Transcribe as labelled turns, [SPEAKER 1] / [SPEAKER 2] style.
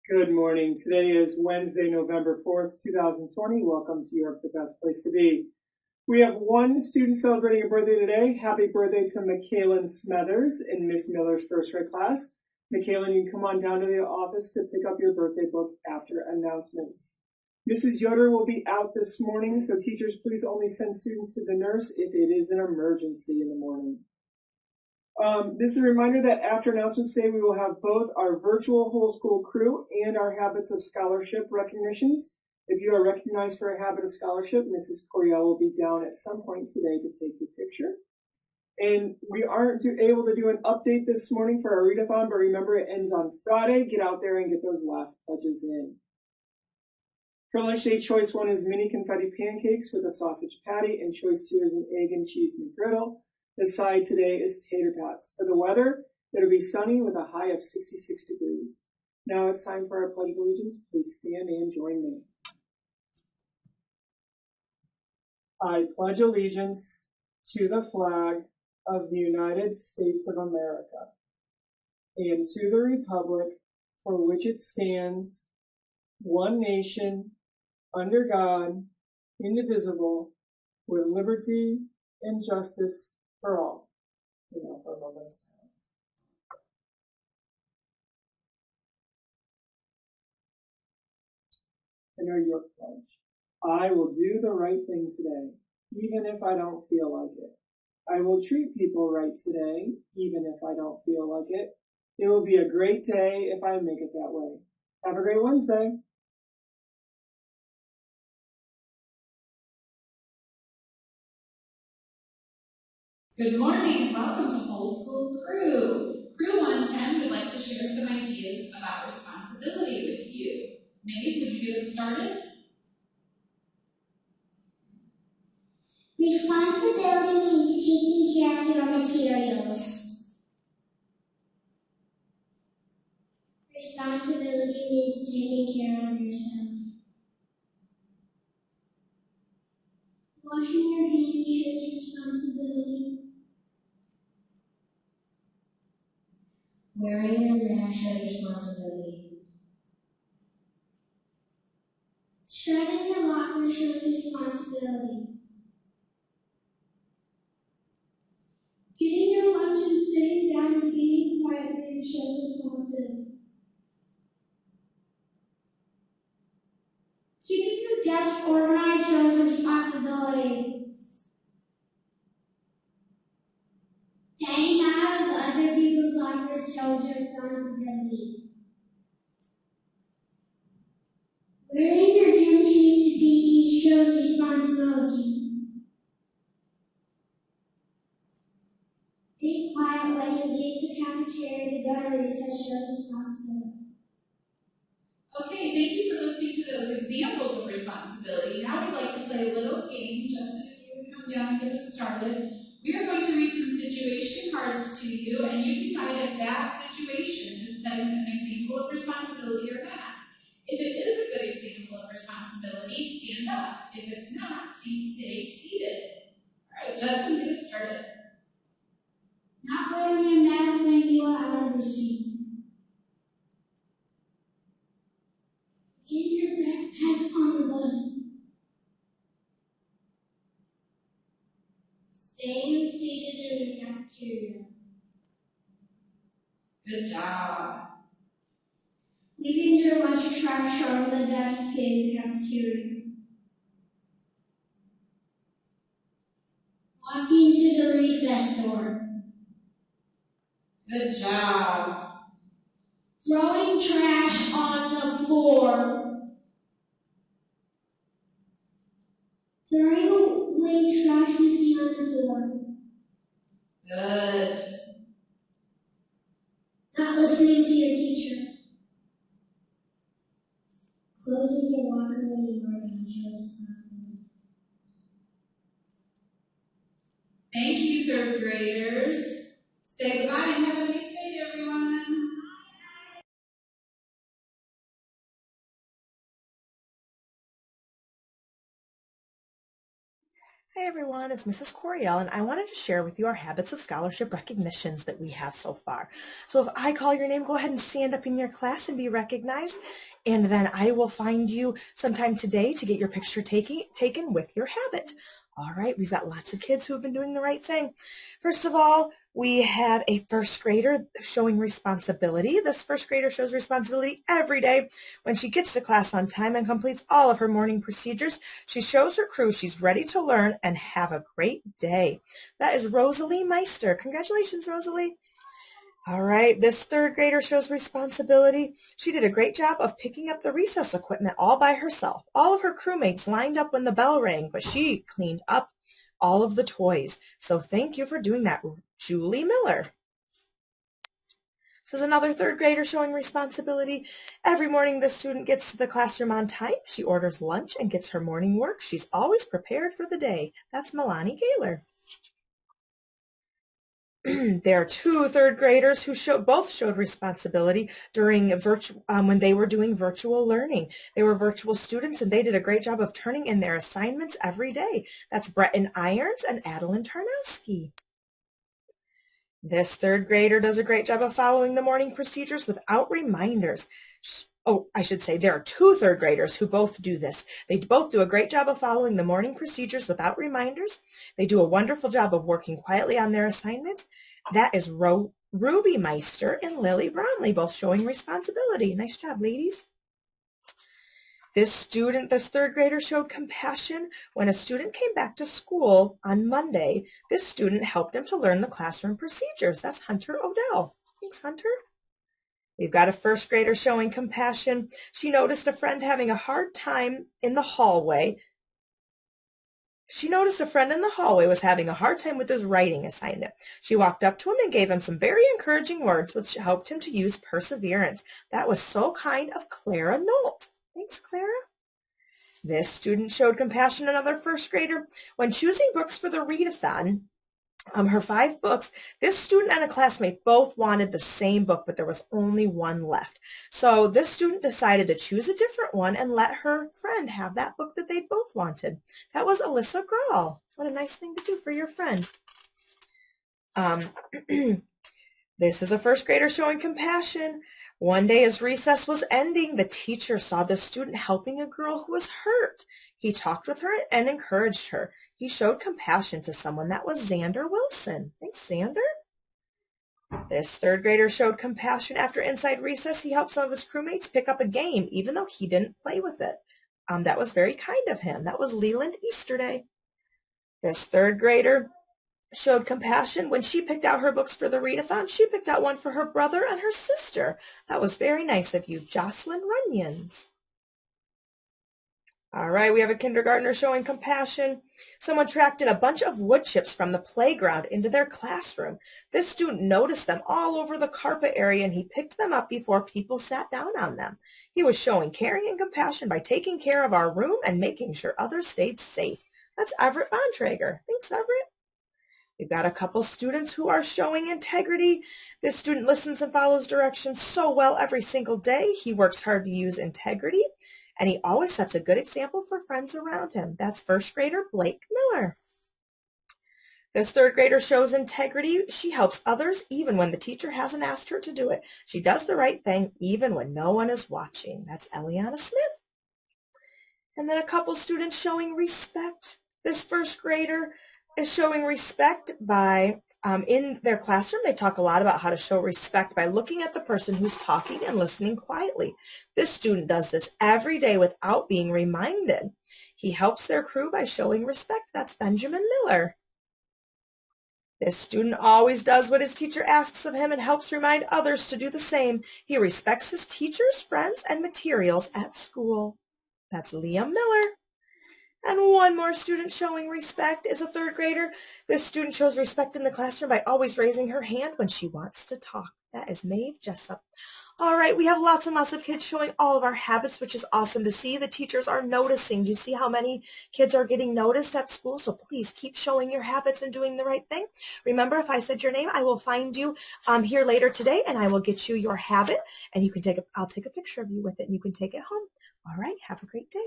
[SPEAKER 1] Good morning. Today is Wednesday, November 4th, 2020. Welcome to York, the best place to be. We have one student celebrating a birthday today. Happy birthday to Michaelan Smethers in Miss Miller's first grade class. Michaelan, you can come on down to the office to pick up your birthday book after announcements. Mrs. Yoder will be out this morning, so teachers, please only send students to the nurse if it is an emergency in the morning. This is a reminder that after announcements today, we will have both our virtual whole school crew and our Habits of Scholarship recognitions. If you are recognized for a habit of scholarship, Mrs. Coriel will be down at some point today to take your picture. And we aren't able to do an update this morning for our readathon, but remember it ends on Friday. Get out there and get those last pledges in. For lunch today, choice 1 is mini confetti pancakes with a sausage patty, and choice 2 is an egg and cheese McGriddle. The side today is tater tots. For the weather, it'll be sunny with a high of 66 degrees. Now it's time for our Pledge of Allegiance. Please stand and join me. I pledge allegiance to the flag of the United States of America and to the republic for which it stands, one nation, under God, indivisible, with liberty and justice for all. For a moment of silence. And our York pledge. I will do the right thing today, even if I don't feel like it. I will treat people right today, even if I don't feel like it. It will be a great day if I make it that way. Have a great Wednesday.
[SPEAKER 2] Good morning and welcome to Whole School Crew. Crew 110 would like to share some ideas about responsibility with you. Minnie, would you get us started?
[SPEAKER 3] Responsibility means taking care of your materials. Responsibility means taking care of yourself. Washing your hands shows responsibility. Wearing your mask shows responsibility. Shredding your locker shows responsibility. Getting your lunch and sitting down and eating quietly shows responsibility. Keeping your desk organized shows responsibility. Hanging out with other people's lockers shows responsibility. Wearing your gym shoes to PE shows responsibility. Being quiet when you leave the cafeteria to go to recess shows responsibility.
[SPEAKER 2] Okay, thank you for listening to those examples of responsibility. Now we'd like to play a little game. Justin, if you would come down and get us started. We are going to read some situation cards to you, and you decide if that situation is setting an example of responsibility or not. If it is a good example of responsibility, stand up. If it's not, please stay seated. All right, Justin, get us started.
[SPEAKER 3] Not wearing your mask when you are out of the seat. Getting your backpack on the bus. Staying seated in the cafeteria.
[SPEAKER 2] Good job.
[SPEAKER 3] Leaving your lunch trash on the desk in the cafeteria. Walking to the recess door.
[SPEAKER 2] Good job.
[SPEAKER 3] Throwing trash on the floor. Throwing away trash you see on the floor.
[SPEAKER 2] Good.
[SPEAKER 3] Not listening to your teacher. Closing your locker when you are done shows responsibility.
[SPEAKER 2] Thank you, third graders. Say goodbye and have a nice day, everyone.
[SPEAKER 4] Hi everyone, it's Mrs. Coriel, and I wanted to share with you our habits of scholarship recognitions that we have so far. So if I call your name, go ahead and stand up in your class and be recognized, and then I will find you sometime today to get your picture taken with your habit. All right, we've got lots of kids who have been doing the right thing. First of all, we have a first grader showing responsibility. This first grader shows responsibility every day. When she gets to class on time and completes all of her morning procedures, she shows her crew she's ready to learn and have a great day. That is Rosalie Meister. Congratulations, Rosalie. All right, this third grader shows responsibility. She did a great job of picking up the recess equipment all by herself. All of her crewmates lined up when the bell rang, but she cleaned up all of the toys. So thank you for doing that, Julie Miller. This is another third grader showing responsibility. Every morning the student gets to the classroom on time. She orders lunch and gets her morning work. She's always prepared for the day. That's Milani Gaylor. There are two third graders who both showed responsibility during when they were doing virtual learning. They were virtual students and they did a great job of turning in their assignments every day. That's Breton Irons and Adeline Tarnowski. This third grader does a great job of following the morning procedures without reminders. Oh, I should say there are two third graders who both do this. They both do a great job of following the morning procedures without reminders. They do a wonderful job of working quietly on their assignments. That is Ruby Meister and Lily Bromley, both showing responsibility. Nice job, ladies. This third grader showed compassion. When a student came back to school on Monday, this student helped him to learn the classroom procedures. That's Hunter Odell. Thanks, Hunter. We've got a first grader showing compassion. She noticed a friend having a hard time in the hallway. She noticed a friend in the hallway was having a hard time with his writing assignment. She walked up to him and gave him some very encouraging words, which helped him to use perseverance. That was so kind of Clara Nolt. Thanks, Clara. This student showed compassion, another first grader. When choosing books for the readathon, her 5 books, this student and a classmate both wanted the same book, but there was only one left. So this student decided to choose a different one and let her friend have that book that they both wanted. That was Alyssa Grawl. What a nice thing to do for your friend. This is a first grader showing compassion. One day as recess was ending, the teacher saw the student helping a girl who was hurt. He talked with her and encouraged her. He showed compassion to someone. That was Xander Wilson. Thanks, Xander. This third grader showed compassion. After inside recess, he helped some of his crewmates pick up a game, even though he didn't play with it. That was very kind of him. That was Leland Easterday. This third grader showed compassion. When she picked out her books for the readathon, she picked out one for her brother and her sister. That was very nice of you, Jocelyn Runyons. All right, we have a kindergartner showing compassion. Someone tracked in a bunch of wood chips from the playground into their classroom. This student noticed them all over the carpet area and he picked them up before people sat down on them. He was showing caring and compassion by taking care of our room and making sure others stayed safe. That's Everett Bontrager. Thanks, Everett. We've got a couple students who are showing integrity. This student listens and follows directions so well every single day. He works hard to use integrity, and he always sets a good example for friends around him. That's first grader Blake Miller. This third grader shows integrity. She helps others even when the teacher hasn't asked her to do it. She does the right thing even when no one is watching. That's Eliana Smith. And then a couple students showing respect. This first grader is showing respect by, in their classroom, they talk a lot about how to show respect by looking at the person who's talking and listening quietly. This student does this every day without being reminded. He helps their crew by showing respect. That's Benjamin Miller. This student always does what his teacher asks of him and helps remind others to do the same. He respects his teachers, friends, and materials at school. That's Liam Miller. And one more student showing respect is a third grader. This student shows respect in the classroom by always raising her hand when she wants to talk. That is Maeve Jessup. All right, we have lots and lots of kids showing all of our habits, which is awesome to see. The teachers are noticing. Do you see how many kids are getting noticed at school? So please keep showing your habits and doing the right thing. Remember, if I said your name, I will find you here later today, and I will get you your habit, and you can I'll take a picture of you with it, and you can take it home. All right, have a great day.